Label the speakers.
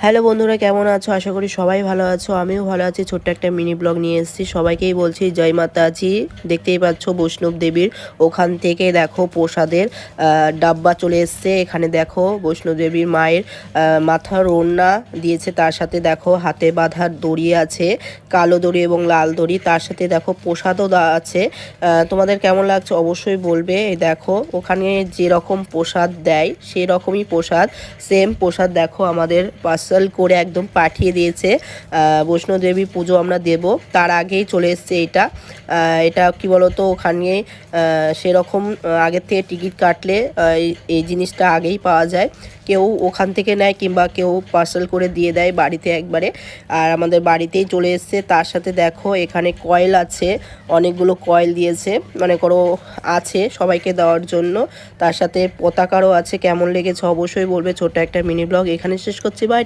Speaker 1: Hello বন্ধুরা, কেমন আছো? আশা করি সবাই ভালো আছো। আমিও ভালো আছি। ছোট্ট একটা মিনি ব্লগ নিয়ে এসেছি। সবাইকেই বলছি জয় মাতাজি। দেখতেই পাচ্ছ বৈষ্ণব দেবীর ওখান থেকে দেখো প্রসাদের ডাব্বা চলে এসছে। এখানে দেখো বৈষ্ণব দেবীর মায়ের মাথার ওড়না দিয়েছে, তার সাথে দেখো হাতে বাঁধার দড়ি আছে, কালো দড়ি এবং লাল দড়ি। তার সাথে দেখো প্রসাদও দেওয়া আছে। তোমাদের কেমন লাগছে অবশ্যই বলবে। এই দেখো ওখানে যেরকম প্রসাদ দেয় সেই রকমই প্রসাদ, সেম প্রসাদ দেখো আমাদের পার্সেল করে একদম পাঠিয়ে দিয়েছে। বৈষ্ণোদেবী পুজো আমরা দেব তার আগেই চলে এসছে এটা। এটা কি বলতো, ওখানে সেরকম আগের থেকে টিকিট কাটলে এই জিনিসটা আগেই পাওয়া যায়। কেউ ওখান থেকে নেয় কিংবা কেউ পার্সেল করে দিয়ে দেয় বাড়িতে একবারে। আর আমাদের বাড়িতেই চলে এসছে। তার সাথে দেখো এখানে কয়েল আছে, অনেকগুলো কয়েল দিয়েছে, মনে করো আছে সবাইকে দেওয়ার জন্য। তার সাথে পতাকারও আছে। কেমন লেগেছে অবশ্যই বলবে। ছোট্ট একটা মিনি ব্লগ এখানে শেষ করছি। বাই।